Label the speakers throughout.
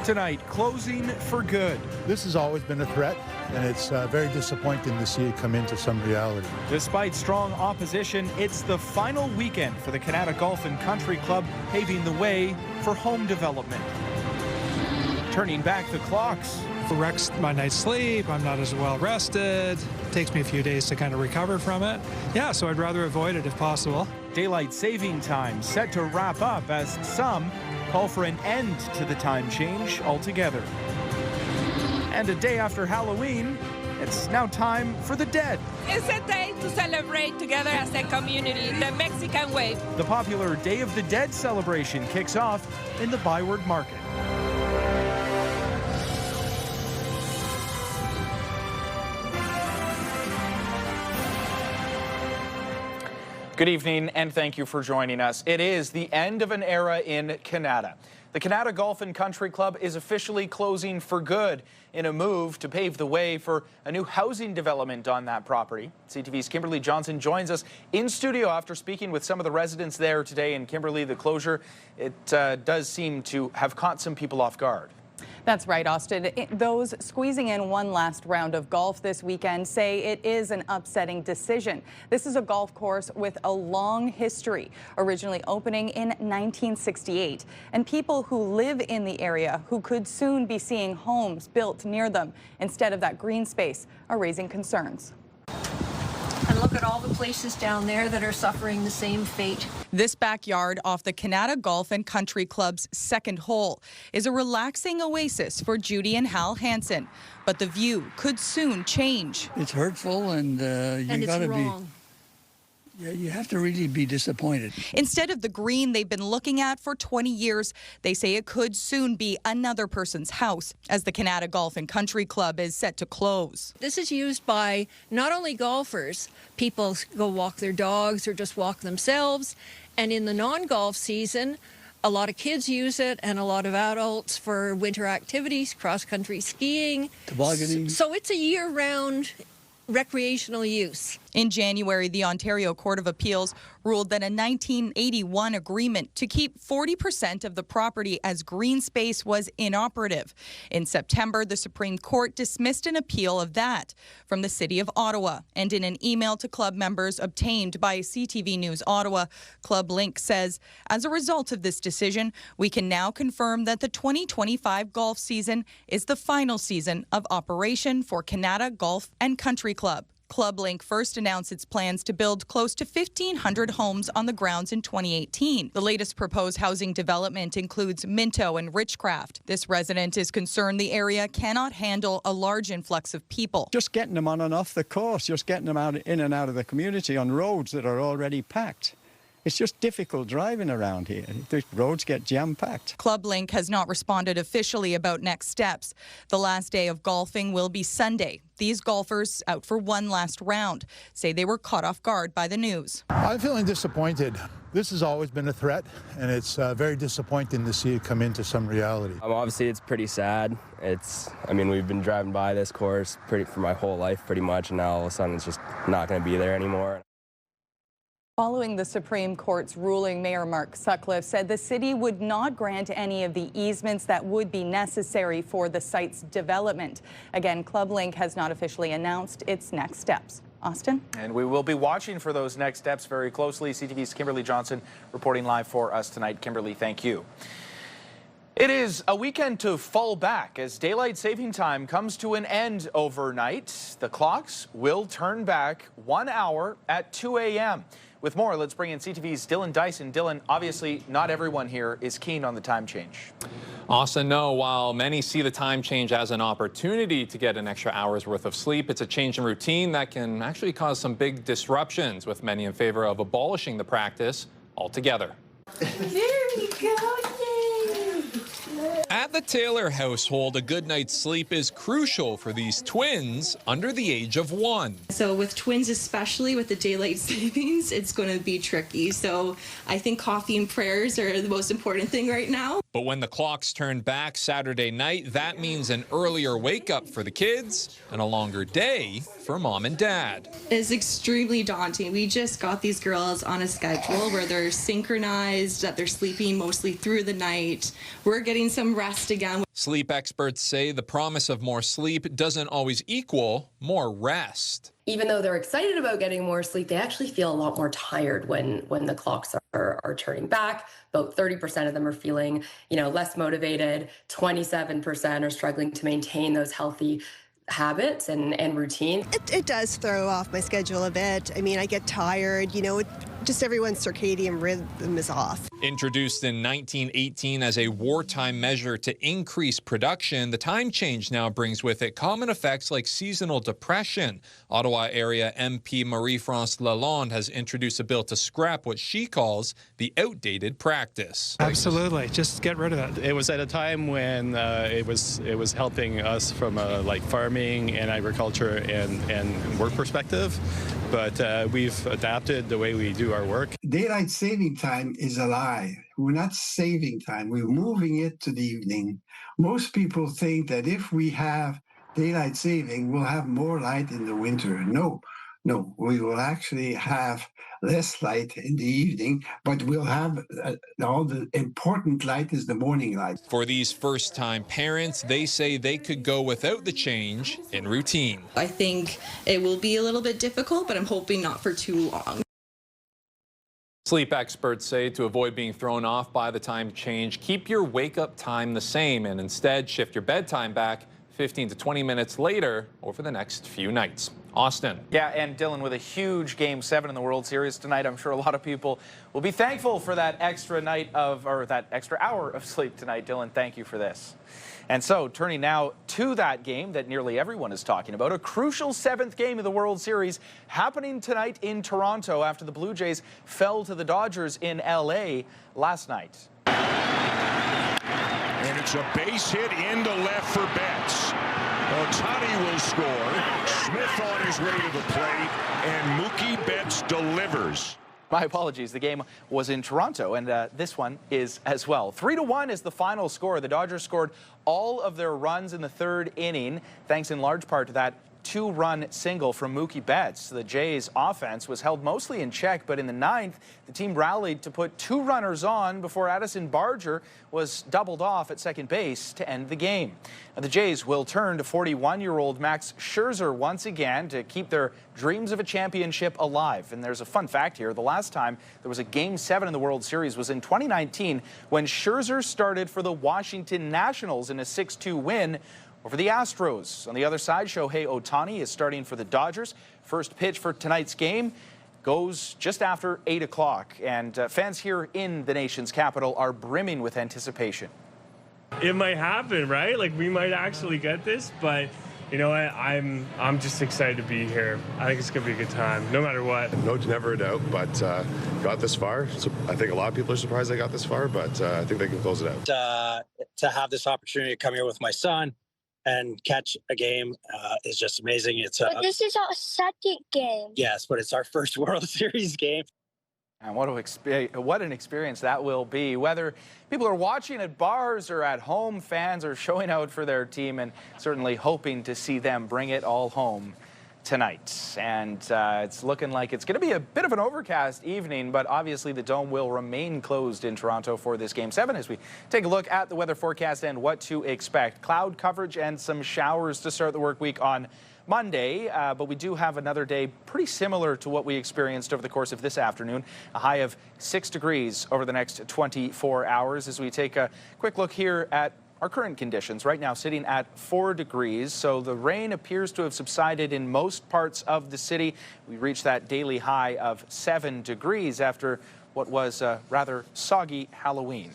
Speaker 1: Tonight, closing for good.
Speaker 2: This has always been a threat, and it's very disappointing to see it come into some reality.
Speaker 1: Despite strong opposition, it's the final weekend for the Kanata Golf Country Club, paving the way for home development. Turning back the clocks.
Speaker 3: It wrecks my night's sleep. I'm not as well rested. It takes me a few days to kind of recover from it. Yeah, so I'd rather avoid it if possible. Daylight
Speaker 1: saving time set to wrap up as some call for an end to the time change altogether. And a day after Halloween, it's now time for the dead.
Speaker 4: It's a day to celebrate together as a community, the Mexican way.
Speaker 1: The popular Day of the Dead celebration kicks off in the ByWard Market. Good evening, and thank you for joining us. It is the end of an era in Kanata. The Kanata Golf Country Club is officially closing for good in a move to pave the way for a new housing development on that property. CTV's Kimberly Johnson joins us in studio after speaking with some of the residents there today. And Kimberly, the closure, it does seem to have caught some people off guard.
Speaker 5: That's right, Austin. Those squeezing in one last round of golf this weekend say it is an upsetting decision. This is a golf course with a long history, originally opening in 1968. And people who live in the area who could soon be seeing homes built near them instead of that green space are raising concerns.
Speaker 6: And look at all the places down there that are suffering the same fate.
Speaker 5: This backyard off the Kanata Golf Country Club's second hole is a relaxing oasis for Judy and Hal Hansen. But the view could soon change.
Speaker 7: It's hurtful, and you got to be. Yeah, you have to really be disappointed.
Speaker 5: Instead of the green they've been looking at for 20 years, they say it could soon be another person's house as the Kanata Golf Country Club is set to close.
Speaker 6: This is used by not only golfers, people go walk their dogs or just walk themselves. And in the non-golf season, a lot of kids use it and a lot of adults for winter activities, cross-country skiing.
Speaker 7: Tobogganing.
Speaker 6: So it's a year-round recreational use.
Speaker 5: In January, the Ontario Court of Appeals ruled that a 1981 agreement to keep 40% of the property as green space was inoperative. In September, the Supreme Court dismissed an appeal of that from the City of Ottawa. And in an email to club members obtained by CTV News Ottawa, Club Link says, as a result of this decision, we can now confirm that the 2025 golf season is the final season of operation for Kanata Golf Country Club. Club Link first announced its plans to build close to 1,500 homes on the grounds in 2018. The latest proposed housing development includes Minto and Richcraft. This resident is concerned the area cannot handle a large influx of people.
Speaker 7: Just getting them on and off the course, just getting them out in and out of the community on roads that are already packed. It's just difficult driving around here. The roads get jam-packed.
Speaker 5: Club Link has not responded officially about next steps. The last day of golfing will be Sunday. These golfers, out for one last round, say they were caught off guard by the news.
Speaker 2: I'm feeling disappointed. This has always been a threat, and it's very disappointing to see it come into some reality.
Speaker 8: Obviously, it's pretty sad. We've been driving by this course for my whole life, pretty much, and now all of a sudden it's just not going to be there anymore.
Speaker 5: Following the Supreme Court's ruling, Mayor Mark Sutcliffe said the city would not grant any of the easements that would be necessary for the site's development. Again, Club Link has not officially announced its next steps. Austin?
Speaker 1: And we will be watching for those next steps very closely. CTV's Kimberly Johnson reporting live for us tonight. Kimberly, thank you. It is a weekend to fall back as daylight saving time comes to an end overnight. The clocks will turn back 1 hour at 2 a.m. With more, let's bring in CTV's Dylan Dyson. Dylan, obviously not everyone here is keen on the time change.
Speaker 9: Austin, no. While many see the time change as an opportunity to get an extra hour's worth of sleep, it's a change in routine that can actually cause some big disruptions, with many in favor of abolishing the practice altogether.
Speaker 6: There we go.
Speaker 10: At the Taylor household, a good night's sleep is crucial for these twins under the age of 1.
Speaker 11: So with twins, especially with the daylight savings, it's going to be tricky. So I think coffee and prayers are the most important thing right now.
Speaker 10: But when the clocks turn back Saturday night, that means an earlier wake up for the kids and a longer day for mom and dad.
Speaker 11: It's extremely daunting. We just got these girls on a schedule where they're synchronized, that they're sleeping mostly through the night. We're getting some rest again.
Speaker 10: Sleep experts say the promise of more sleep doesn't always equal more rest.
Speaker 12: Even though they're excited about getting more sleep, they actually feel a lot more tired when the clocks are turning back. About 30% of them are feeling, less motivated. 27% are struggling to maintain those healthy habits and routine.
Speaker 13: It does throw off my schedule a bit. I mean, I get tired, just everyone's circadian rhythm is off.
Speaker 10: Introduced in 1918 as a wartime measure to increase production, the time change now brings with it common effects like seasonal depression. Ottawa area MP Marie-France Lalonde has introduced a bill to scrap what she calls the outdated practice.
Speaker 3: Absolutely, just get rid of it.
Speaker 14: It was at a time when it was helping us from a farming and agriculture and work perspective, but we've adapted the way we do our work.
Speaker 15: Daylight saving time is a lie. We're not saving time. We're moving it to the evening. Most people think that if we have daylight saving, we'll have more light in the winter. No, we will actually have less light in the evening, but we'll have all the important light is the morning light.
Speaker 10: For these first-time parents, they say they could go without the change in routine.
Speaker 16: I think it will be a little bit difficult, but I'm hoping not for too long.
Speaker 9: Sleep experts say to avoid being thrown off by the time change, keep your wake-up time the same and instead shift your bedtime back 15 to 20 minutes later over the next few nights. Austin.
Speaker 1: Yeah, and Dylan, with a huge Game 7 in the World Series tonight, I'm sure a lot of people will be thankful for that extra hour of sleep tonight. Dylan, thank you for this. And so, turning now to that game that nearly everyone is talking about, a crucial 7th game of the World Series happening tonight in Toronto after the Blue Jays fell to the Dodgers in LA last night.
Speaker 17: And it's a base hit into left for Betts. Ohtani will score. Smith on his way to the plate, and Mookie Betts delivers.
Speaker 1: My apologies. The game was in Toronto, and this one is as well. 3-1 is the final score. The Dodgers scored all of their runs in the 3rd inning, thanks in large part to that 2-run single from Mookie Betts. The Jays' offense was held mostly in check, but in the 9th, the team rallied to put 2 runners on before Addison Barger was doubled off at second base to end the game. Now, the Jays will turn to 41-year-old Max Scherzer once again to keep their dreams of a championship alive. And there's a fun fact here. The last time there was a Game 7 in the World Series was in 2019 when Scherzer started for the Washington Nationals in a 6-2 win over the Astros. On the other side, Shohei Ohtani is starting for the Dodgers. First pitch for tonight's game goes just after 8 o'clock, and fans here in the nation's capital are brimming with anticipation.
Speaker 18: It might happen, right? Like, we might actually get this, but you know what? I'm just excited to be here. I think it's going to be a good time, no matter what.
Speaker 19: No, never a doubt, but got this far. So I think a lot of people are surprised they got this far, but I think they can close it out.
Speaker 20: To have this opportunity to come here with my son and catch a game is just amazing.
Speaker 21: But this is our 2nd game.
Speaker 20: Yes, but it's our first World Series game.
Speaker 1: And what an experience that will be. Whether people are watching at bars or at home, fans are showing out for their team and certainly hoping to see them bring it all home tonight. And it's looking like it's going to be a bit of an overcast evening, but obviously the Dome will remain closed in Toronto for this Game 7 as we take a look at the weather forecast and what to expect. Cloud coverage and some showers to start the work week on Monday, but we do have another day pretty similar to what we experienced over the course of this afternoon. A high of 6 degrees over the next 24 hours as we take a quick look here at our current conditions. Right now sitting at 4 degrees, so the rain appears to have subsided in most parts of the city. We reached that daily high of 7 degrees after what was a rather soggy Halloween.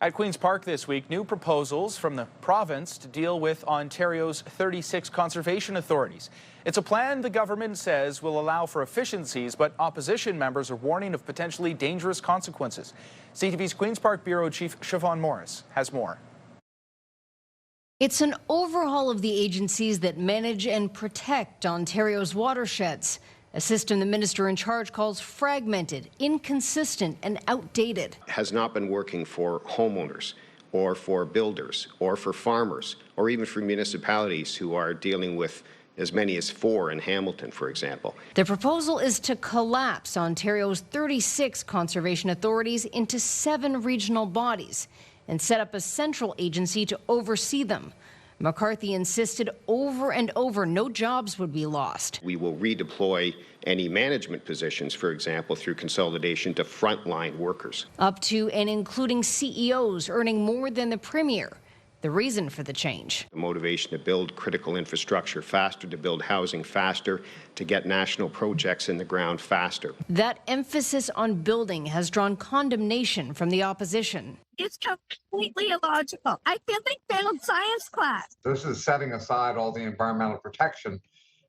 Speaker 1: At Queen's Park this week, new proposals from the province to deal with Ontario's 36 conservation authorities. It's a plan the government says will allow for efficiencies, but opposition members are warning of potentially dangerous consequences. CTV's Queen's Park Bureau Chief Siobhan Morris has more.
Speaker 22: It's an overhaul of the agencies that manage and protect Ontario's watersheds, a system the minister in charge calls fragmented, inconsistent, and outdated.
Speaker 23: Has not been working for homeowners or for builders or for farmers or even for municipalities who are dealing with as many as 4 in Hamilton, for example.
Speaker 22: The proposal is to collapse Ontario's 36 conservation authorities into 7 regional bodies. and set up a central agency to oversee them. McCarthy insisted over and over no jobs would be lost.
Speaker 23: We will redeploy any management positions, for example, through consolidation to frontline workers.
Speaker 22: Up to and including CEOs earning more than the Premier. The reason for the change.
Speaker 23: The motivation to build critical infrastructure faster, to build housing faster, to get national projects in the ground faster.
Speaker 22: That emphasis on building has drawn condemnation from the opposition.
Speaker 2: It's completely illogical. I feel like failed science class.
Speaker 4: This is setting aside all the environmental protection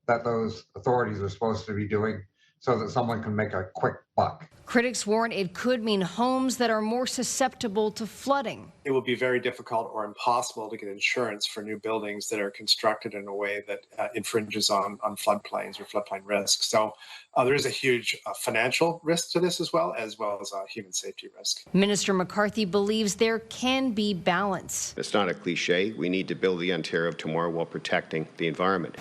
Speaker 4: that those authorities are supposed to be doing so that someone can make a quick buck.
Speaker 22: Critics warn it could mean homes that are more susceptible to flooding.
Speaker 7: It will be very difficult or impossible to get insurance for new buildings that are constructed in a way that infringes on floodplains or floodplain risks. So there is a huge financial risk to this as well as a human safety risk.
Speaker 22: Minister McCarthy believes there can be balance.
Speaker 23: It's not a cliche. We need to build the Ontario of tomorrow while protecting the environment.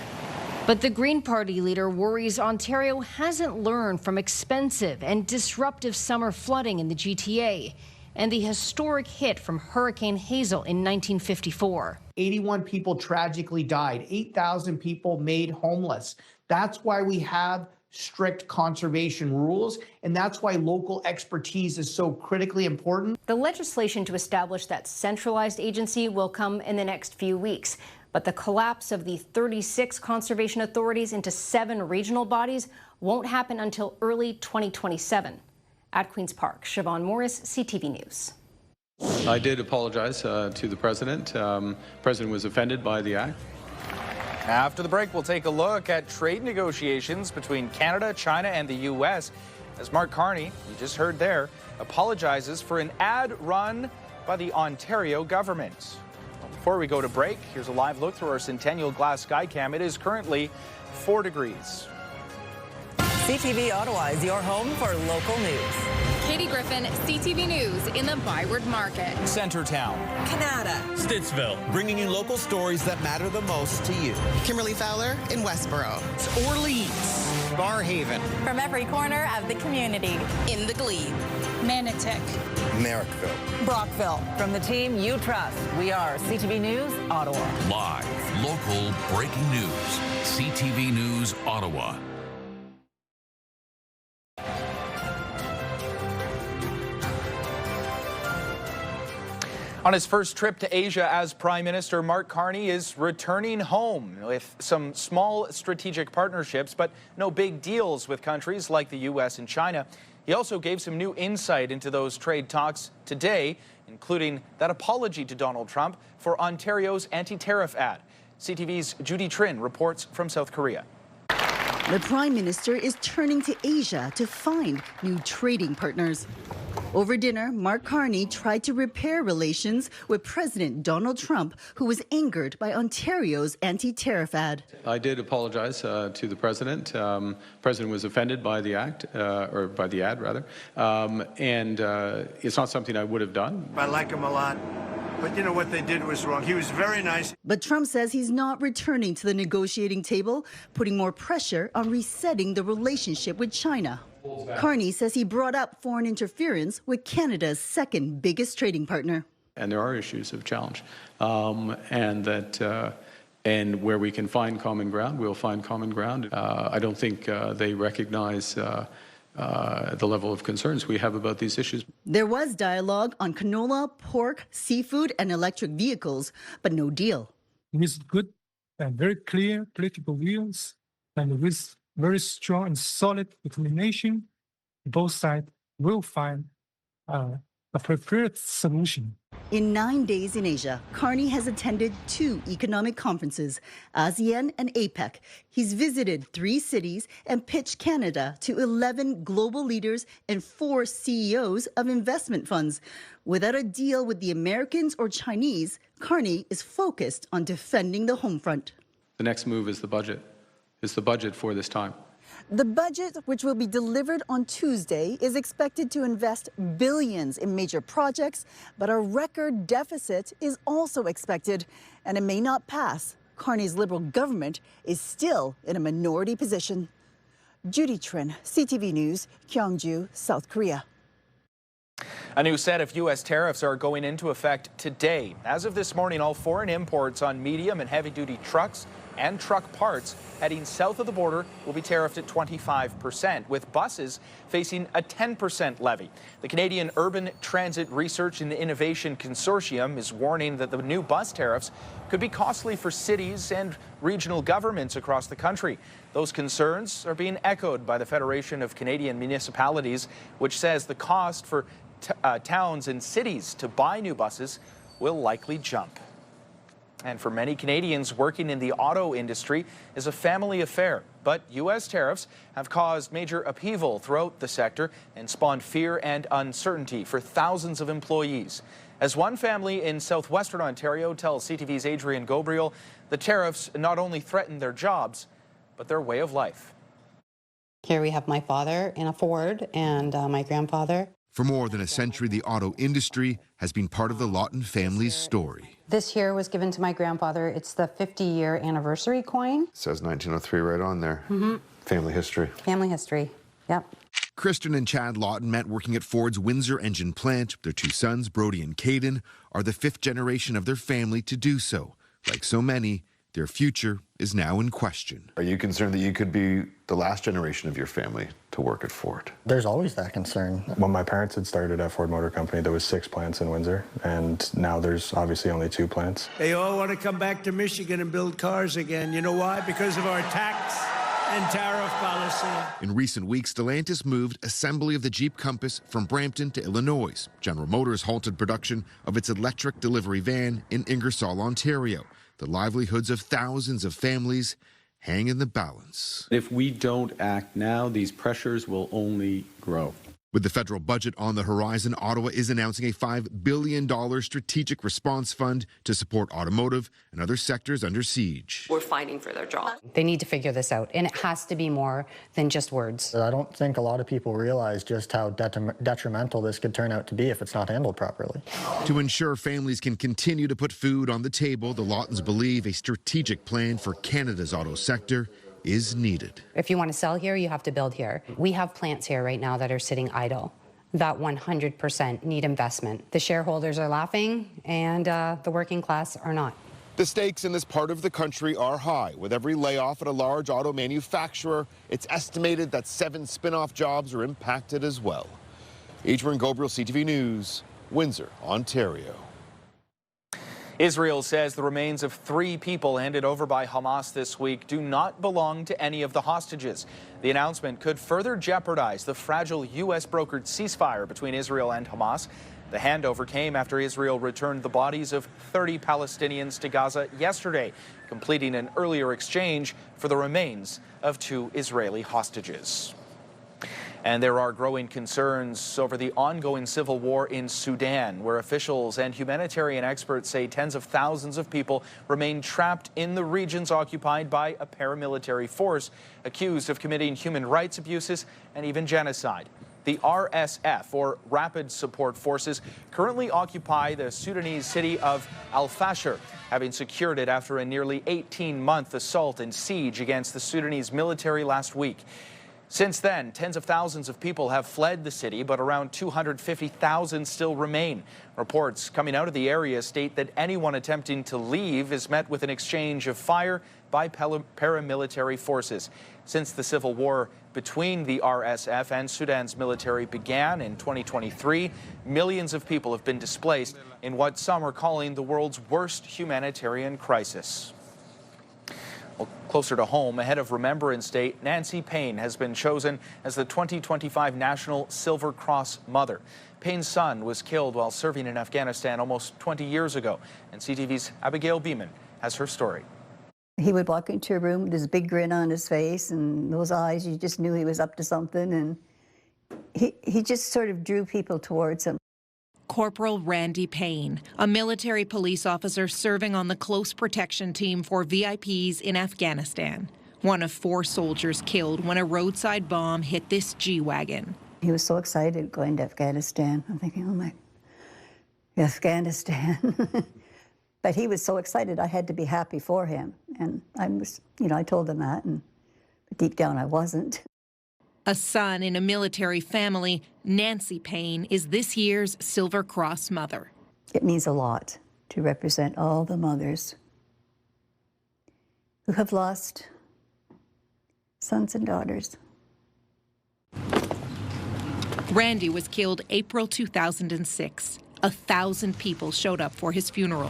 Speaker 22: But the Green Party leader worries Ontario hasn't learned from expensive and disruptive summer flooding in the GTA and the historic hit from Hurricane Hazel in 1954.
Speaker 24: 81 people tragically died, 8,000 people made homeless. That's why we have strict conservation rules, and that's why local expertise is so critically important.
Speaker 25: The legislation to establish that centralized agency will come in the next few weeks. But the collapse of the 36 conservation authorities into 7 regional bodies won't happen until early 2027. At Queen's Park, Siobhan Morris, CTV News.
Speaker 26: I did apologize to the president. President was offended by the act.
Speaker 1: After the break, we'll take a look at trade negotiations between Canada, China, and the U.S. as Mark Carney, you just heard there, apologizes for an ad run by the Ontario government. Before we go to break, here's a live look through our Centennial Glass Skycam. It is currently 4 degrees.
Speaker 27: CTV Ottawa is your home for local news.
Speaker 28: Katie Griffin, CTV News in the ByWard Market.
Speaker 1: Centertown.
Speaker 27: Kanata.
Speaker 29: Stittsville, bringing you local stories that matter the most to you.
Speaker 30: Kimberly Fowler in Westboro.
Speaker 29: Orleans. Barhaven.
Speaker 28: From every corner of the community.
Speaker 27: In the Glebe.
Speaker 28: Manotick.
Speaker 29: Merrickville.
Speaker 27: Brockville. From the team you trust, we are CTV News, Ottawa.
Speaker 31: Live, local, breaking news. CTV News, Ottawa.
Speaker 1: On his first trip to Asia as Prime Minister, Mark Carney is returning home with some small strategic partnerships, but no big deals with countries like the U.S. and China. He also gave some new insight into those trade talks today, including that apology to Donald Trump for Ontario's anti-tariff ad. CTV's Judy Trin reports from South Korea.
Speaker 32: The Prime Minister is turning to Asia to find new trading partners. Over dinner, Mark Carney tried to repair relations with President Donald Trump, who was angered by Ontario's anti-tariff ad.
Speaker 26: I did apologize to the president. President was offended by the act, or by the ad, rather. And it's not something I would have done.
Speaker 33: I like him a lot. But you know what they did was wrong. He was very nice.
Speaker 32: But Trump says he's not returning to the negotiating table, putting more pressure on resetting the relationship with China. Carney says he brought up foreign interference with Canada's second biggest trading partner.
Speaker 26: And there are issues of challenge, and where we can find common ground, we'll find common ground. I don't think they recognize the level of concerns we have about these issues.
Speaker 32: There was dialogue on canola, pork, seafood, and electric vehicles, but no deal.
Speaker 3: With good and very clear political views, and with very strong and solid determination, both sides will find a prepared solution.
Speaker 32: In 9 days in Asia, Carney has attended 2 economic conferences, ASEAN and APEC. He's visited 3 cities and pitched Canada to 11 global leaders and 4 CEOs of investment funds. Without a deal with the Americans or Chinese, Carney is focused on defending the home front.
Speaker 26: The next move is the budget. It's the budget for this time.
Speaker 32: The budget, which will be delivered on Tuesday, is expected to invest billions in major projects, but a record deficit is also expected, and it may not pass. Carney's Liberal government is still in a minority position. Judy Trin, CTV News, Gyeongju, South Korea.
Speaker 1: A new set of U.S. tariffs are going into effect today. As of this morning, all foreign imports on medium and heavy-duty trucks and truck parts heading south of the border will be tariffed at 25%, with buses facing a 10% levy. The Canadian Urban Transit Research and Innovation Consortium is warning that the new bus tariffs could be costly for cities and regional governments across the country. Those concerns are being echoed by the Federation of Canadian Municipalities, which says the cost for towns and cities to buy new buses will likely jump. And for many Canadians, working in the auto industry is a family affair. But U.S. tariffs have caused major upheaval throughout the sector and spawned fear and uncertainty for thousands of employees. As one family in southwestern Ontario tells CTV's Adrian Gobriel, the tariffs not only threaten their jobs, but their way of life.
Speaker 5: Here we have my father in a Ford and my grandfather.
Speaker 6: For more than a century, the auto industry has been part of the Lawton family's story.
Speaker 5: This here was given to my grandfather. It's the 50-year anniversary coin.
Speaker 19: It says 1903 right on there.
Speaker 5: Mm-hmm.
Speaker 19: Family history.
Speaker 5: Family history, yep.
Speaker 6: Kristen and Chad Lawton met working at Ford's Windsor engine plant. Their two sons, Brody and Caden, are the fifth generation of their family to do so. Like so many, their future is now in question.
Speaker 19: Are you concerned that you could be the last generation of your family to work at Ford?
Speaker 8: There's always that concern. When my parents had started at Ford Motor Company, there was 6 plants in Windsor, and now there's obviously only 2 plants.
Speaker 33: They all want to come back to Michigan and build cars again. You know why? Because of our tax and tariff policy.
Speaker 6: In recent weeks, Stellantis moved assembly of the Jeep Compass from Brampton to Illinois. General Motors halted production of its electric delivery van in Ingersoll, Ontario. The livelihoods of thousands of families hang in the balance.
Speaker 26: If we don't act now, these pressures will only grow.
Speaker 6: With the federal budget on the horizon, Ottawa is announcing a $5 billion strategic response fund to support automotive and other sectors under siege.
Speaker 9: We're fighting for their jobs.
Speaker 5: They need to figure this out, and it has to be more than just words.
Speaker 8: I don't think a lot of people realize just how detrimental this could turn out to be if it's not handled properly.
Speaker 6: To ensure families can continue to put food on the table, the Lawtons believe a strategic plan for Canada's auto sector is needed.
Speaker 5: If you want to sell here, you have to build here. We have plants here right now that are sitting idle that 100% need investment. The shareholders are laughing, and the working class are not.
Speaker 6: The stakes in this part of the country are high. With every layoff at a large auto manufacturer, it's estimated that 7 spin-off jobs are impacted as well. Adrian Gobriel, CTV News, Windsor, Ontario.
Speaker 1: Israel says the remains of 3 people handed over by Hamas this week do not belong to any of the hostages. The announcement could further jeopardize the fragile U.S.-brokered ceasefire between Israel and Hamas. The handover came after Israel returned the bodies of 30 Palestinians to Gaza yesterday, completing an earlier exchange for the remains of 2 Israeli hostages. And there are growing concerns over the ongoing civil war in Sudan, where officials and humanitarian experts say tens of thousands of people remain trapped in the regions occupied by a paramilitary force accused of committing human rights abuses and even genocide. The RSF, or Rapid Support Forces, currently occupy the Sudanese city of Al-Fashir, having secured it after a nearly 18-month assault and siege against the Sudanese military last week. Since then, tens of thousands of people have fled the city, but around 250,000 still remain. Reports coming out of the area state that anyone attempting to leave is met with an exchange of fire by paramilitary forces. Since the civil war between the RSF and Sudan's military began in 2023, millions of people have been displaced in what some are calling the world's worst humanitarian crisis. Well, closer to home, ahead of Remembrance Day, Nancy Payne has been chosen as the 2025 National Silver Cross Mother. Payne's son was killed while serving in Afghanistan almost 20 years ago, and CTV's Abigail Beeman has her story.
Speaker 10: He would walk into a room with this big grin on his face and those eyes, you just knew he was up to something, and he just sort of drew people towards him.
Speaker 11: Corporal Randy Payne, a military police officer serving on the close protection team for VIPs in Afghanistan. One of 4 soldiers killed when a roadside bomb hit this G-Wagon.
Speaker 10: He was so excited going to Afghanistan. I'm thinking, oh my, Afghanistan. But he was so excited, I had to be happy for him. And I was, I told him that, but deep down I wasn't.
Speaker 11: A son in a military family, Nancy Payne is this year's Silver Cross mother.
Speaker 10: It means a lot to represent all the mothers who have lost sons and daughters.
Speaker 11: Randy was killed April 2006. 1,000 people showed up for his funeral.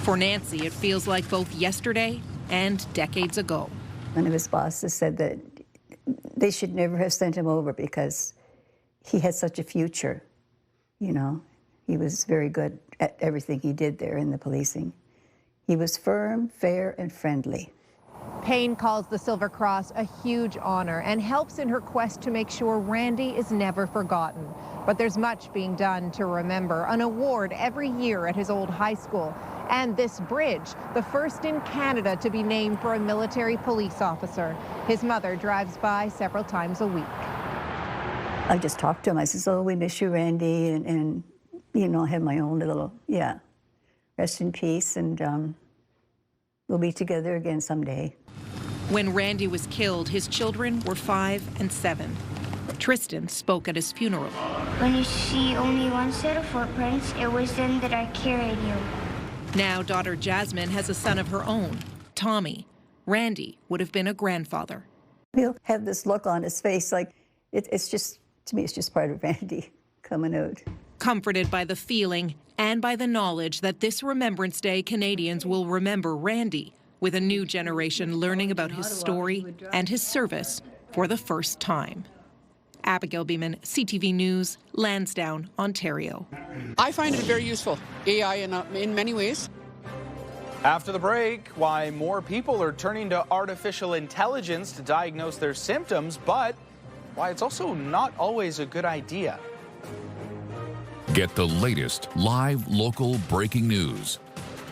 Speaker 11: For Nancy, it feels like both yesterday and decades ago.
Speaker 10: One of his bosses said that they should never have sent him over because he had such a future. You know, he was very good at everything he did there in the policing. He was firm, fair, and friendly.
Speaker 2: Payne calls the Silver Cross a huge honor and helps in her quest to make sure Randy is never forgotten. But there's much being done to remember. An award every year at his old high school. And this bridge, the first in Canada to be named for a military police officer. His mother drives by several times a week.
Speaker 10: I just talked to him. I says, oh, we miss you, Randy. And you know, I have my own little, rest in peace. And we'll be together again someday.
Speaker 11: When Randy was killed, his children were 5 and 7. Tristan spoke at his funeral.
Speaker 4: When you see only one set of footprints, it was then that I carried you.
Speaker 11: Now daughter Jasmine has a son of her own, Tommy. Randy would have been a grandfather.
Speaker 10: He'll have this look on his face like it's just, to me, it's just part of Randy coming out.
Speaker 11: Comforted by the feeling and by the knowledge that this Remembrance Day Canadians will remember Randy, with a new generation learning about his story and his service for the first time. Abigail Beeman, CTV News, Lansdowne, Ontario.
Speaker 7: I find it very useful, AI in many ways.
Speaker 1: After the break, why more people are turning to artificial intelligence to diagnose their symptoms, but why it's also not always a good idea.
Speaker 31: Get the latest live local breaking news.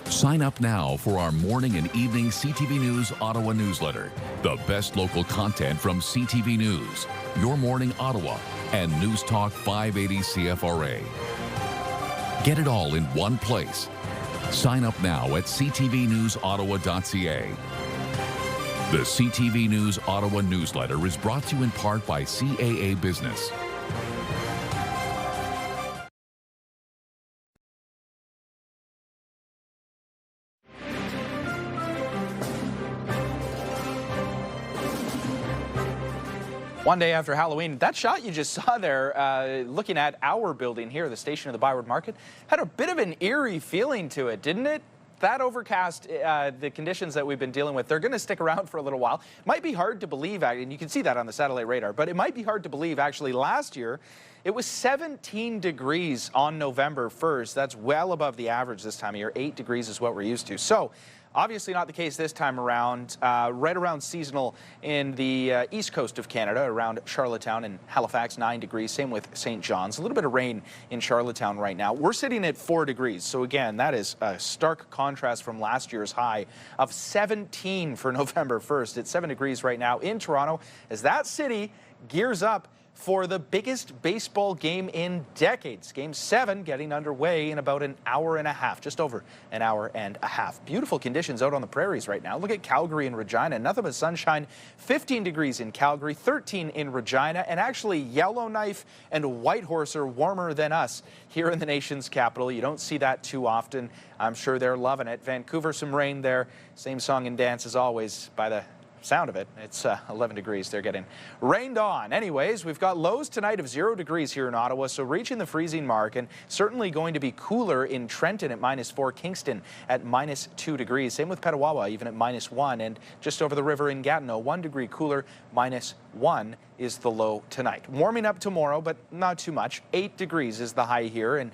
Speaker 31: Sign up now for our morning and evening CTV News Ottawa newsletter. The best local content from CTV News, Your Morning Ottawa, and News Talk 580 CFRA. Get it all in one place. Sign up now at ctvnewsottawa.ca. The CTV News Ottawa newsletter is brought to you in part by CAA Business.
Speaker 1: One day after Halloween, that shot you just saw there, looking at our building here, the station of the ByWard Market, had a bit of an eerie feeling to it, didn't it? That overcast, the conditions that we've been dealing with, they're going to stick around for a little while. Might be hard to believe, and you can see that on the satellite radar, but it might be hard to believe, actually, last year, it was 17 degrees on November 1st. That's well above the average this time of year. 8 degrees is what we're used to. So, obviously not the case this time around. Right around seasonal in the east coast of Canada, around Charlottetown and Halifax, 9 degrees. Same with St. John's. A little bit of rain in Charlottetown right now. We're sitting at 4 degrees. So again, that is a stark contrast from last year's high of 17 for November 1st. It's 7 degrees right now in Toronto as that city gears up for the biggest baseball game in decades. Game 7 getting underway in about an hour and a half, just over an hour and a half. Beautiful conditions out on the prairies right now. Look at Calgary and Regina. Nothing but sunshine. 15 degrees in Calgary, 13 in Regina, and actually Yellowknife and Whitehorse are warmer than us here in the nation's capital. You don't see that too often. I'm sure they're loving it. Vancouver, some rain there. Same song and dance as always by the sound of it. It's 11 degrees. They're getting rained on. Anyways, we've got lows tonight of 0 degrees here in Ottawa, so reaching the freezing mark, and certainly going to be cooler in Trenton at -4, Kingston at -2 degrees. Same with Petawawa, even at -1, and just over the river in Gatineau, 1 degree cooler, -1 is the low tonight. Warming up tomorrow, but not too much. 8 degrees is the high here, and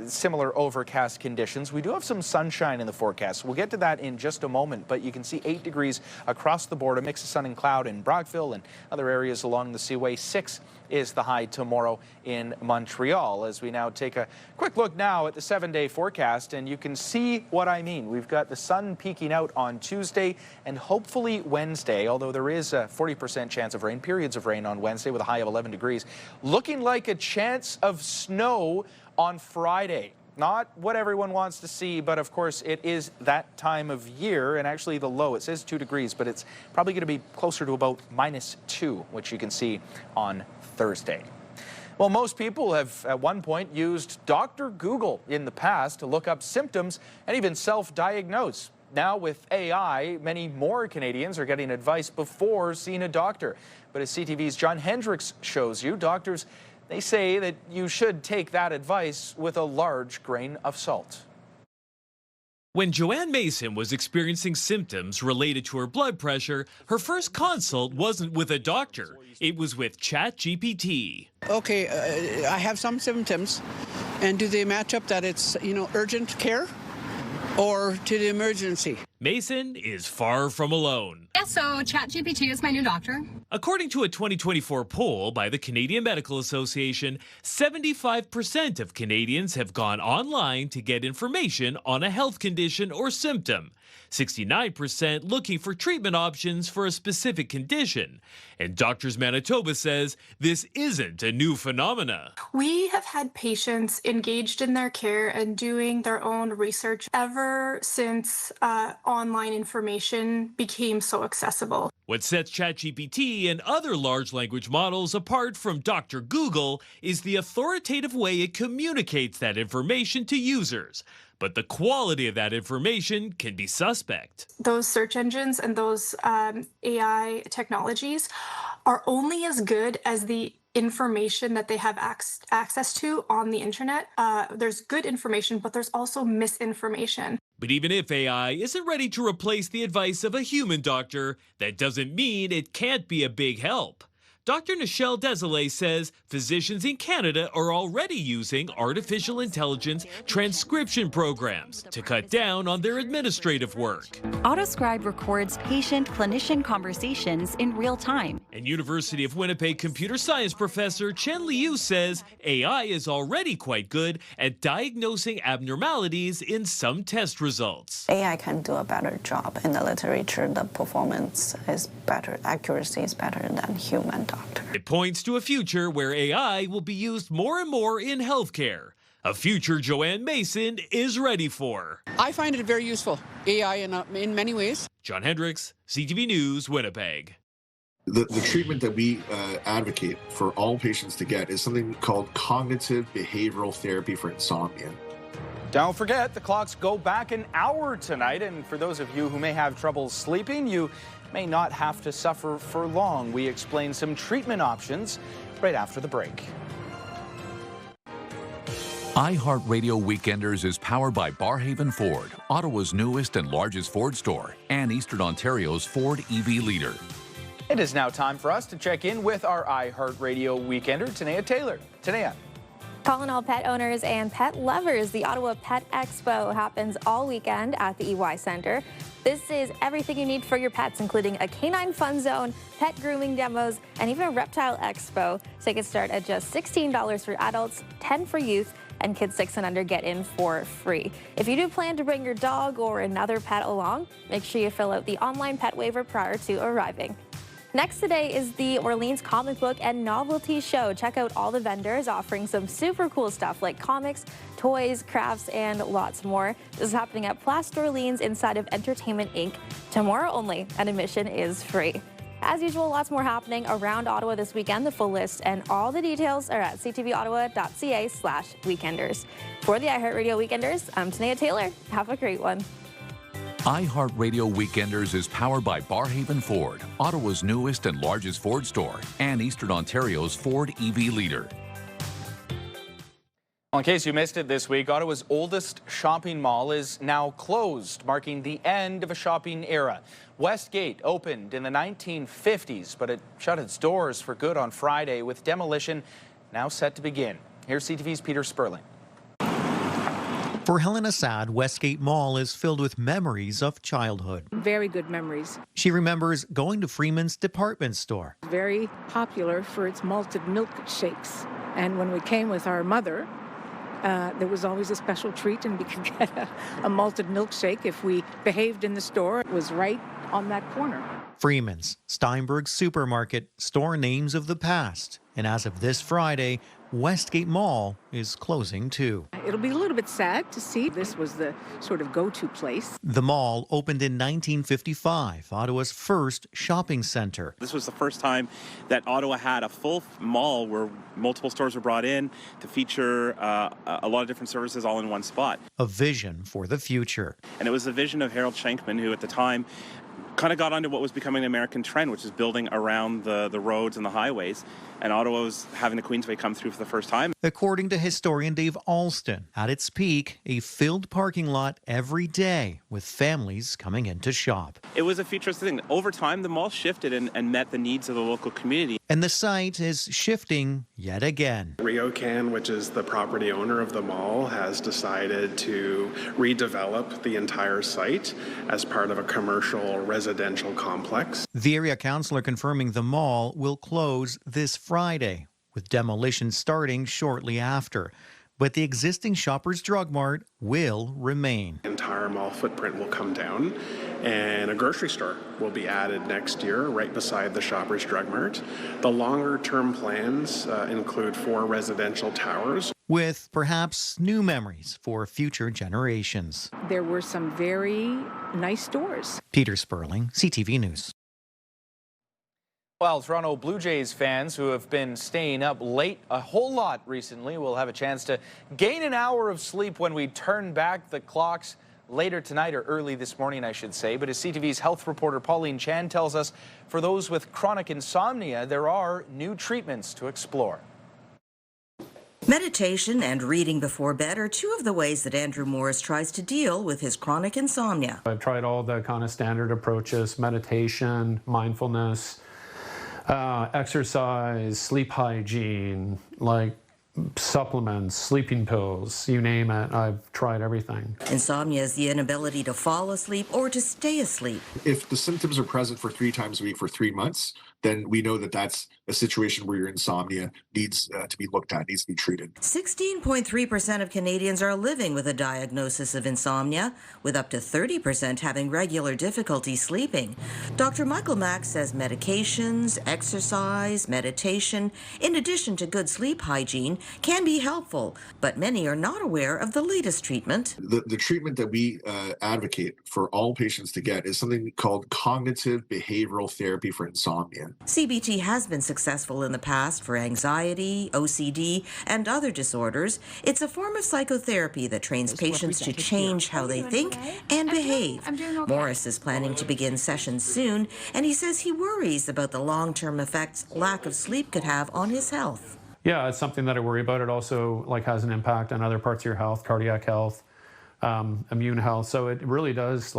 Speaker 1: similar overcast conditions. We do have some sunshine in the forecast. We'll get to that in just a moment, but you can see 8 degrees across the board, a mix of sun and cloud in Brockville and other areas along the Seaway. 6 is the high tomorrow in Montreal. As we now take a quick look now at the 7-day forecast, and you can see what I mean. We've got the sun peeking out on Tuesday and hopefully Wednesday, although there is a 40% chance of rain, periods of rain on Wednesday with a high of 11 degrees. Looking like a chance of snow on Friday. Not what everyone wants to see, but of course it is that time of year, and actually the low, it says 2 degrees, but it's probably going to be closer to about -2, which you can see on Thursday. Well, most people have at one point used Dr. Google in the past to look up symptoms and even self-diagnose. Now with AI, many more Canadians are getting advice before seeing a doctor. But as CTV's John Hendricks shows you, doctors, they say that you should take that advice with a large grain of salt.
Speaker 9: When Joanne Mason was experiencing symptoms related to her blood pressure, her first consult wasn't with a doctor. It was with ChatGPT.
Speaker 7: Okay, I have some symptoms, and do they match up that it's, urgent care or to the emergency?
Speaker 9: Mason is far from alone.
Speaker 12: Yeah, so ChatGPT is my new doctor.
Speaker 9: According to a 2024 poll by the Canadian Medical Association, 75% of Canadians have gone online to get information on a health condition or symptom. 69% looking for treatment options for a specific condition. And Doctors Manitoba says this isn't a new phenomena.
Speaker 13: We have had patients engaged in their care and doing their own research ever since online information became so accessible.
Speaker 9: What sets ChatGPT and other large language models apart from Dr. Google is the authoritative way it communicates that information to users. But the quality of that information can be suspect.
Speaker 13: Those search engines and those AI technologies are only as good as the information that they have access to on the internet. There's good information, but there's also misinformation.
Speaker 9: But even if AI isn't ready to replace the advice of a human doctor, that doesn't mean it can't be a big help. Dr. Nichelle Desolé says physicians in Canada are already using artificial intelligence transcription programs to cut down on their administrative work.
Speaker 14: AutoScribe records patient-clinician conversations in real time.
Speaker 9: And University of Winnipeg computer science professor Chen Liu says AI is already quite good at diagnosing abnormalities in some test results.
Speaker 15: AI can do a better job. In the literature, the performance is better, accuracy is better than human doctor.
Speaker 9: It points to a future where AI will be used more and more in healthcare, a future Joanne Mason is ready for.
Speaker 7: I find it very useful, AI in many ways.
Speaker 9: John Hendricks, CTV News, Winnipeg.
Speaker 16: The treatment that we advocate for all patients to get is something called cognitive behavioral therapy for insomnia.
Speaker 1: Don't forget, the clocks go back an hour tonight, and for those of you who may have trouble sleeping, you may not have to suffer for long. We explain some treatment options right after the break.
Speaker 31: iHeartRadio Weekenders is powered by Barhaven Ford, Ottawa's newest and largest Ford store, and Eastern Ontario's Ford EV leader.
Speaker 1: It is now time for us to check in with our iHeartRadio Weekender, Tanea Taylor. Tanea.
Speaker 17: Calling all pet owners and pet lovers, the Ottawa Pet Expo happens all weekend at the EY Centre. This is everything you need for your pets, including a canine fun zone, pet grooming demos, and even a reptile expo. Tickets start at just $16 for adults, $10 for youth, and kids 6 and under get in for free. If you do plan to bring your dog or another pet along, make sure you fill out the online pet waiver prior to arriving. Next today is the Orleans Comic Book and Novelty Show. Check out all the vendors offering some super cool stuff like comics, toys, crafts, and lots more. This is happening at Plast Orleans inside of Entertainment Inc. tomorrow only, and admission is free. As usual, lots more happening around Ottawa this weekend. The full list and all the details are at ctvottawa.ca/weekenders. For the iHeartRadio Weekenders, I'm Tanea Taylor. Have a great one.
Speaker 31: iHeartRadio Weekenders is powered by Barhaven Ford, Ottawa's newest and largest Ford store, and Eastern Ontario's Ford EV leader.
Speaker 1: Well, in case you missed it this week, Ottawa's oldest shopping mall is now closed, marking the end of a shopping era. Westgate opened in the 1950s, but it shut its doors for good on Friday, with demolition now set to begin. Here's CTV's Peter Sperling.
Speaker 18: For Helen Assad, Westgate Mall is filled with memories of childhood.
Speaker 20: Very good memories.
Speaker 18: She remembers going to Freeman's department store.
Speaker 20: Very popular for its malted milk shakes. And when we came with our mother, there was always a special treat, and we could get a malted milkshake if we behaved in the store. It was right on that corner.
Speaker 18: Freeman's, Steinberg's supermarket, store names of the past. And as of this Friday, Westgate Mall is closing too.
Speaker 20: It'll be a little bit sad to see. This was the sort of go-to place.
Speaker 18: The mall opened in 1955, Ottawa's first shopping center.
Speaker 3: This was the first time that Ottawa had a full mall where multiple stores were brought in to feature a lot of different services all in one spot.
Speaker 18: A vision for the future.
Speaker 3: And it was the vision of Harold Schenkman, who at the time kind of got onto what was becoming an American trend, which is building around the roads and the highways. And Ottawa was having the Queensway come through for the first time.
Speaker 18: According to historian Dave Alston, at its peak, a filled parking lot every day with families coming in to shop.
Speaker 3: It was a futuristic thing. Over time, the mall shifted and met the needs of the local community.
Speaker 18: And the site is shifting yet again.
Speaker 19: RioCan, which is the property owner of the mall, has decided to redevelop the entire site as part of a commercial residential complex.
Speaker 18: The area councillor confirming the mall will close this Friday, with demolition starting shortly after. But the existing Shoppers Drug Mart will remain.
Speaker 19: The entire mall footprint will come down, and a grocery store will be added next year right beside the Shoppers Drug Mart. The longer-term plans include 4 residential towers,
Speaker 18: with perhaps new memories for future generations.
Speaker 20: There were some very nice stores.
Speaker 18: Peter Sperling, CTV News.
Speaker 1: Well, Toronto Blue Jays fans who have been staying up late a whole lot recently will have a chance to gain an hour of sleep when we turn back the clocks later tonight, or early this morning, I should say. But as CTV's health reporter Pauline Chan tells us, for those with chronic insomnia, there are new treatments to explore.
Speaker 21: Meditation and reading before bed are two of the ways that Andrew Morris tries to deal with his chronic insomnia.
Speaker 26: I've tried all the kind of standard approaches: meditation, mindfulness, exercise, sleep hygiene, like supplements, sleeping pills, you name it. I've tried everything.
Speaker 21: Insomnia is the inability to fall asleep or to stay asleep.
Speaker 16: If the symptoms are present for 3 times a week for 3 months, then we know that that's a situation where your insomnia needs to be looked at, needs to be treated.
Speaker 21: 16.3% of Canadians are living with a diagnosis of insomnia, with up to 30% having regular difficulty sleeping. Dr. Michael Mack says medications, exercise, meditation, in addition to good sleep hygiene, can be helpful, but many are not aware of the latest treatment.
Speaker 16: The treatment that we advocate for all patients to get is something called cognitive behavioral therapy for insomnia.
Speaker 21: CBT has been successful in the past for anxiety, OCD, and other disorders. It's a form of psychotherapy that trains patients to change how they think and behave. Morris is planning to begin sessions soon, and he says he worries about the long-term effects lack of sleep could have on his health.
Speaker 26: Yeah, it's something that I worry about. It also has an impact on other parts of your health, cardiac health, immune health. So it really does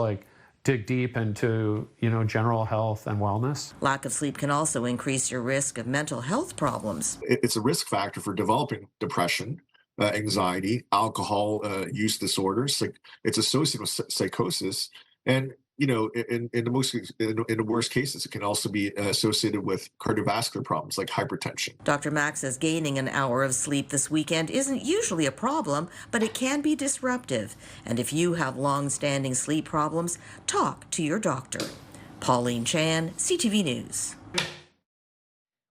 Speaker 26: dig deep into, general health and wellness.
Speaker 21: Lack of sleep can also increase your risk of mental health problems.
Speaker 16: It's a risk factor for developing depression, anxiety, alcohol use disorders. It's associated with psychosis. And, in the worst cases, it can also be associated with cardiovascular problems like hypertension.
Speaker 21: Dr. Mack says gaining an hour of sleep this weekend isn't usually a problem, but it can be disruptive. And if you have long-standing sleep problems, talk to your doctor. Pauline Chan, CTV News.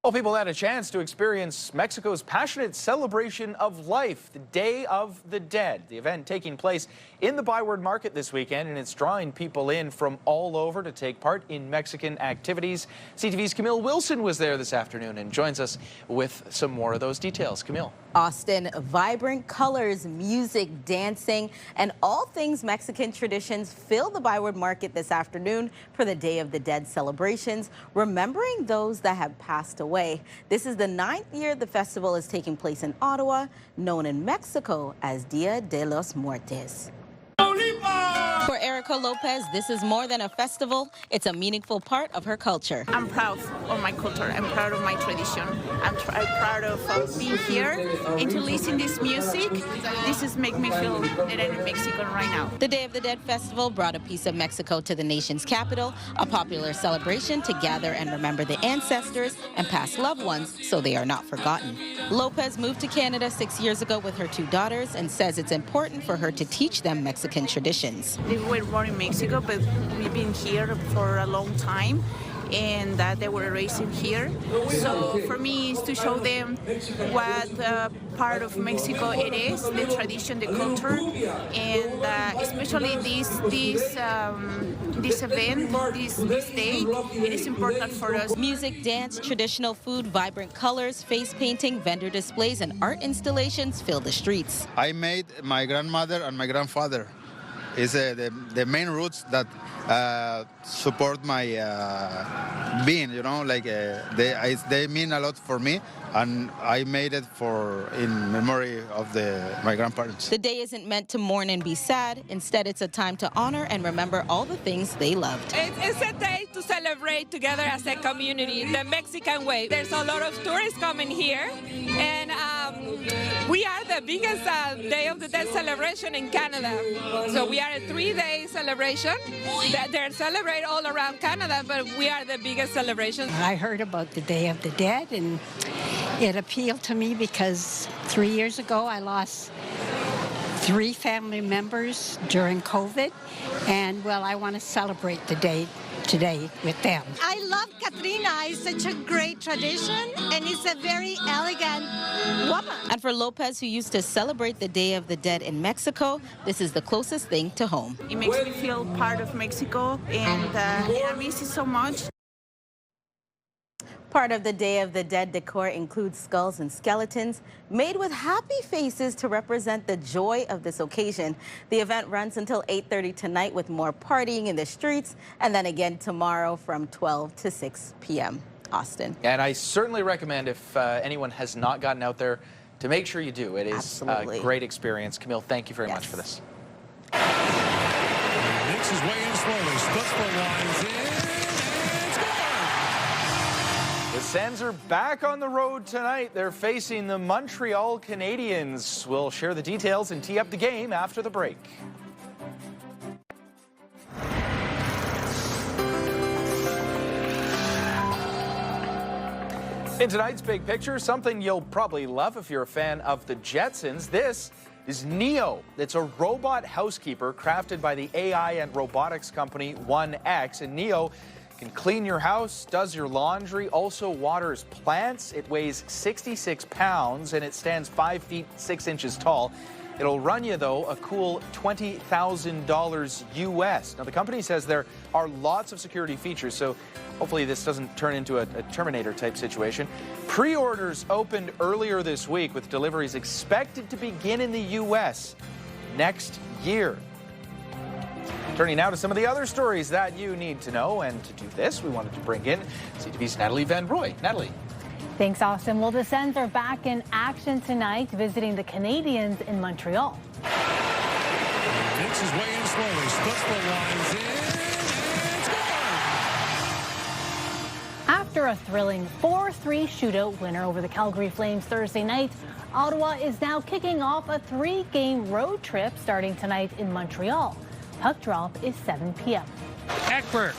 Speaker 1: Well, people had a chance to experience Mexico's passionate celebration of life, the Day of the Dead. The event taking place in the ByWard Market this weekend, and it's drawing people in from all over to take part in Mexican activities. CTV's Camille Wilson was there this afternoon and joins us with some more of those details. Camille.
Speaker 22: Austin, vibrant colors, music, dancing, and all things Mexican traditions fill the ByWard Market this afternoon for the Day of the Dead celebrations, remembering those that have passed away. This is the 9th year the festival is taking place in Ottawa, known in Mexico as Dia de los Muertos. For Erica Lopez, this is more than a festival. It's a meaningful part of her culture.
Speaker 23: I'm proud of my culture. I'm proud of my tradition. I'm proud of being here and to listen to this music. This is make me feel that I'm in Mexico right now.
Speaker 22: The Day of the Dead Festival brought a piece of Mexico to the nation's capital, a popular celebration to gather and remember the ancestors and past loved ones so they are not forgotten. Lopez moved to Canada 6 years ago with her 2 daughters and says it's important for her to teach them Mexican traditions.
Speaker 23: We were born in Mexico, but we've been here for a long time. and that they were raised here. So for me, it's to show them what part of Mexico it is, the tradition, the culture, and especially this event, this day, it is important for us.
Speaker 22: Music, dance, traditional food, vibrant colors, face painting, vendor displays, and art installations fill the streets.
Speaker 2: I made my grandmother and my grandfather. It's the main roots that support my being, you know, like they mean a lot for me, and I made it in memory of my grandparents.
Speaker 22: The day isn't meant to mourn and be sad. Instead, it's a time to honor and remember all the things they loved.
Speaker 4: It's a day to celebrate together as a community, the Mexican way. There's a lot of tourists coming here, and we are the biggest Day of the Dead celebration in Canada. So we are a 3-day celebration. They're celebrated all around Canada, but we are the biggest celebration.
Speaker 5: I heard about the Day of the Dead, and it appealed to me because 3 years ago I lost 3 family members during COVID, and well, I want to celebrate the day today with them.
Speaker 6: I love Katrina. It's such a great tradition, and it's a very elegant woman.
Speaker 22: And for Lopez, who used to celebrate the Day of the Dead in Mexico, this is the closest thing to home.
Speaker 23: It makes me feel part of Mexico, and I miss it so much.
Speaker 22: Part of the Day of the Dead decor includes skulls and skeletons made with happy faces to represent the joy of this occasion. The event runs until 8:30 tonight with more partying in the streets, and then again tomorrow from 12 to 6 p.m. Austin.
Speaker 1: And I certainly recommend, if anyone has not gotten out there, to make sure you do. It is
Speaker 22: Absolutely.
Speaker 1: a great experience. Camille, thank you very much for this.
Speaker 8: Makes his way in slowly, splits the lines in.
Speaker 1: The Sens are back on the road tonight. They're facing the Montreal Canadiens. We'll share the details and tee up the game after the break. In tonight's Big Picture, something you'll probably love if you're a fan of the Jetsons. This is Neo. It's a robot housekeeper crafted by the AI and robotics company 1X. And Neo can clean your house, does your laundry, also waters plants. It weighs 66 pounds and it stands 5 feet 6 inches tall. It'll run you, though, a cool $20,000 US. Now, the company says there are lots of security features, so hopefully this doesn't turn into a Terminator-type situation. Pre-orders opened earlier this week, with deliveries expected to begin in the US next year. Turning now to some of the other stories that you need to know, and to do this, we wanted to bring in CTV's Natalie Van Roy. Natalie.
Speaker 31: Thanks, Austin. Well, the Sens are back in action tonight, visiting the Canadiens in Montreal.
Speaker 8: Makes his way in slowly, splits the lines in, and scores!
Speaker 31: After a thrilling 4-3 shootout winner over the Calgary Flames Thursday night, Ottawa is now kicking off a 3-game road trip starting tonight in Montreal. Puck drop is 7 p.m.
Speaker 24: Ekberg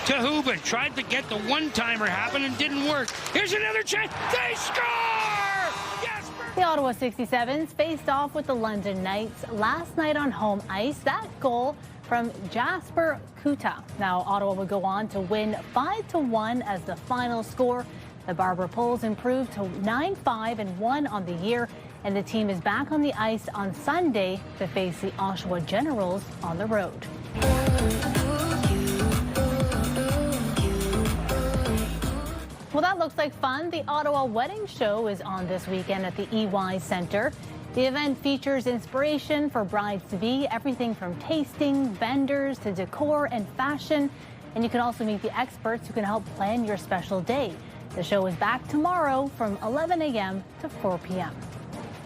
Speaker 24: to Hubin, tried to get the one-timer happen and didn't work. Here's another chance. They score! Yes!
Speaker 31: The Ottawa 67s faced off with the London Knights last night on home ice. That goal from Jasper Kuta. Now Ottawa would go on to win 5-1 as the final score. The Barber Poles improved to 9-5-1 on the year, and the team is back on the ice on Sunday to face the Oshawa Generals on the road. Well, that looks like fun. The Ottawa Wedding Show is on this weekend at the EY Centre. The event features inspiration for brides-to-be, everything from tasting, vendors, to decor and fashion. And you can also meet the experts who can help plan your special day. The show is back tomorrow from 11 a.m. to 4 p.m.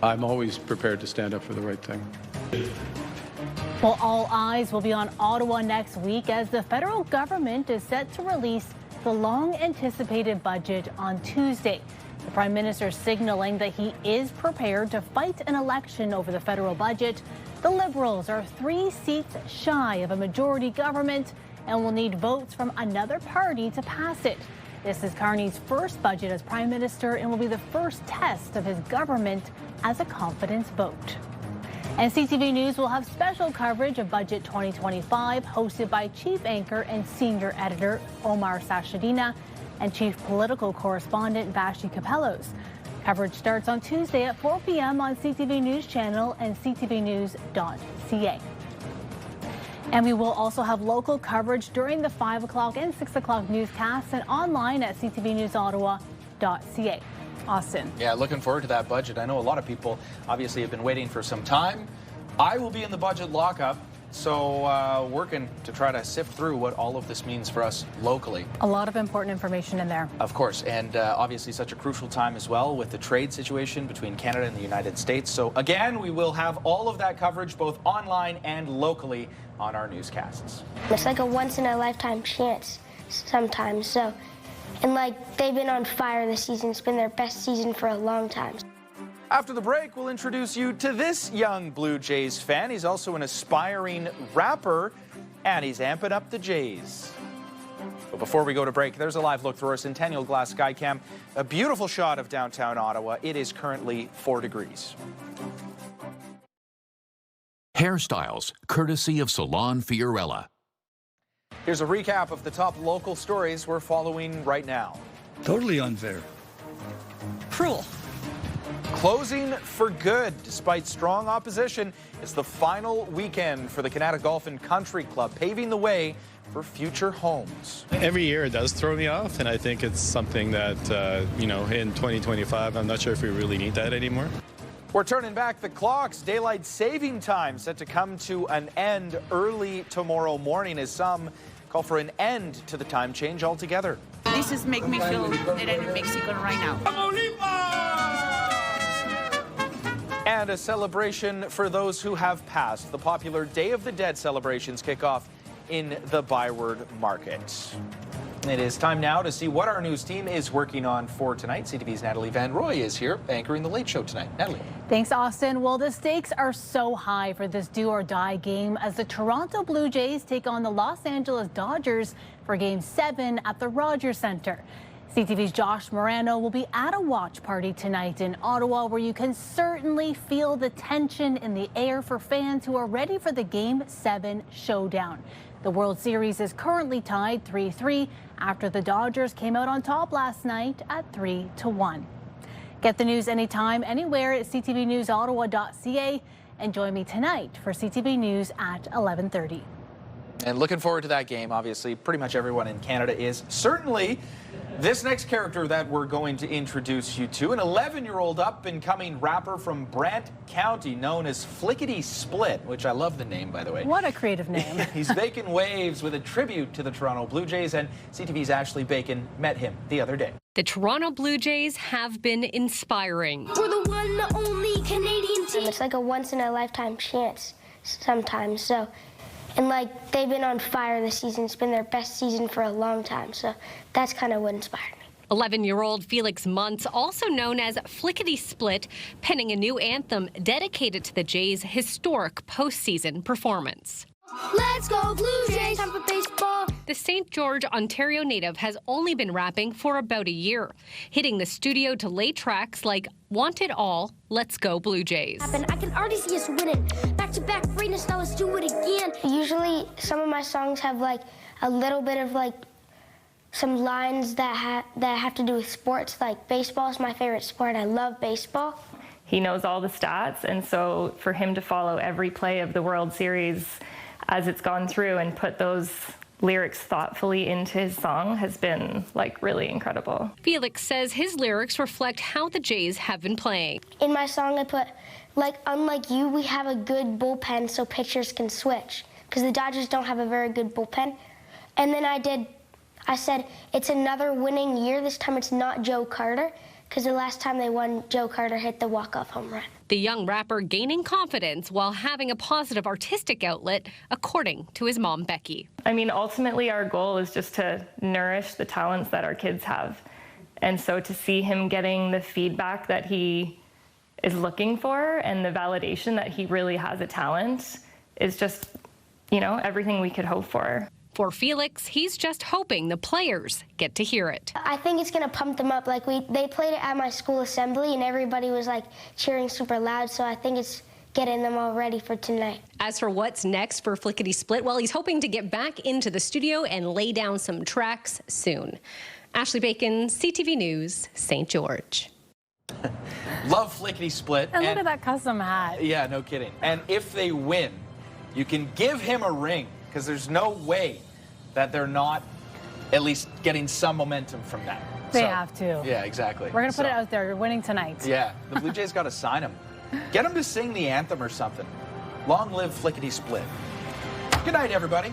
Speaker 26: I'm always prepared to stand up for the right thing.
Speaker 31: Well, all eyes will be on Ottawa next week as the federal government is set to release the long-anticipated budget on Tuesday. The Prime Minister signaling that he is prepared to fight an election over the federal budget. The Liberals are 3 seats shy of a majority government and will need votes from another party to pass it. This is Carney's first budget as Prime Minister and will be the first test of his government as a confidence vote.
Speaker 10: And CTV News will have special coverage of Budget 2025, hosted by Chief Anchor and Senior Editor Omar Sashadina and Chief Political Correspondent Vashi Capellos. Coverage starts on Tuesday at 4 p.m. on CTV News Channel and ctvnews.ca. And we will also have local coverage during the 5 o'clock and 6 o'clock newscasts and online at ctvnewsottawa.ca. Austin.
Speaker 1: Yeah, looking forward to that budget. I know a lot of people obviously have been waiting for some time. I will be in the budget lockup, so working to try to sift through what all of this means for us locally.
Speaker 10: A lot of important information in there.
Speaker 1: Of course, and obviously such a crucial time as well with the trade situation between Canada and the United States. So again, we will have all of that coverage both online and locally on our newscasts.
Speaker 11: It's like a once-in-a-lifetime chance sometimes, so. And like, they've been on fire this season. It's been their best season for a long time.
Speaker 1: After the break, we'll introduce you to this young Blue Jays fan. He's also an aspiring rapper, and he's amping up the Jays. But before we go to break, there's a live look through our Centennial Glass Skycam. A beautiful shot of downtown Ottawa. It is currently 4 degrees.
Speaker 31: Hairstyles, courtesy of Salon Fiorella.
Speaker 1: Here's a recap of the top local stories we're following right now.
Speaker 12: Totally unfair.
Speaker 10: Cruel.
Speaker 1: Closing for good despite strong opposition. It's the final weekend for the Kanata Golf Country Club, paving the way for future homes.
Speaker 13: Every year it does throw me off, and I think it's something that, in 2025, I'm not sure if we really need that anymore.
Speaker 1: We're turning back the clocks. Daylight saving time set to come to an end early tomorrow morning as some call for an end to the time change altogether.
Speaker 23: This is make me feel that I'm in Mexico right now.
Speaker 1: And a celebration for those who have passed. The popular Day of the Dead celebrations kick off in the ByWard Market. It is time now to see what our news team is working on for tonight. CTV's Natalie Van Roy is here anchoring the Late Show tonight. Natalie.
Speaker 10: Thanks, Austin. Well, the stakes are so high for this do-or-die game as the Toronto Blue Jays take on the Los Angeles Dodgers for Game 7 at the Rogers Centre. CTV's Josh Morano will be at a watch party tonight in Ottawa where you can certainly feel the tension in the air for fans who are ready for the Game 7 showdown. The World Series is currently tied 3-3 after the Dodgers came out on top last night at 3-1. Get the news anytime, anywhere at ctvnewsottawa.ca and join me tonight for CTV News at 11:30.
Speaker 1: And looking forward to that game. Obviously, pretty much everyone in Canada is. Certainly, this next character that we're going to introduce you to, an 11-year-old up-and-coming rapper from Brant County known as Flickety Split, which I love the name, by the way.
Speaker 10: What a creative name.
Speaker 1: He's making waves with a tribute to the Toronto Blue Jays, and CTV's Ashley Bacon met him the other day.
Speaker 14: The Toronto Blue Jays have been inspiring.
Speaker 11: We're the one, the only Canadian team. It's like a once-in-a-lifetime chance sometimes, so. And like, they've been on fire this season. It's been their best season for a long time. So that's kind of what inspired me.
Speaker 14: 11-year-old Felix Muntz, also known as Flickety Split, penning a new anthem dedicated to the Jays' historic postseason performance.
Speaker 11: Let's go Blue Jays, time for baseball.
Speaker 14: The St. George, Ontario native has only been rapping for about a year, hitting the studio to lay tracks like Want It All, Let's Go Blue Jays.
Speaker 11: I can already see us winning. Back-to-back greatness, now let's do it again. Usually some of my songs have like a little bit of like some lines that have to do with sports, like baseball is my favorite sport. I love baseball.
Speaker 15: He knows all the stats, and so for him to follow every play of the World Series as it's gone through and put those lyrics thoughtfully into his song has been like really incredible.
Speaker 14: Felix says his lyrics reflect how the Jays have been playing.
Speaker 11: In my song I put, like, unlike you, we have a good bullpen so pitchers can switch, because the Dodgers don't have a very good bullpen. And then I said, it's another winning year. This time it's not Joe Carter, because the last time they won, Joe Carter hit the walk-off home run.
Speaker 14: The young rapper gaining confidence while having a positive artistic outlet, according to his mom, Becky.
Speaker 15: I mean, ultimately our goal is just to nourish the talents that our kids have. And so to see him getting the feedback that he is looking for and the validation that he really has a talent is just, everything we could hope for.
Speaker 14: For Felix, he's just hoping the players get to hear it.
Speaker 11: I think it's going to pump them up. Like they played it at my school assembly and everybody was like cheering super loud. So I think it's getting them all ready for tonight.
Speaker 14: As for what's next for Flickety Split, well, he's hoping to get back into the studio and lay down some tracks soon. Ashley Bacon, CTV News, St. George.
Speaker 1: Love Flickety Split.
Speaker 10: And look at that custom hat.
Speaker 1: Yeah, no kidding. And if they win, you can give him a ring, because there's no way that they're not at least getting some momentum from that.
Speaker 10: They have to.
Speaker 1: Yeah, exactly.
Speaker 10: We're going to put it out there. You're winning tonight.
Speaker 1: Yeah, the Blue Jays got to sign him. Get him to sing the anthem or something. Long live Flickety Split. Good night, everybody.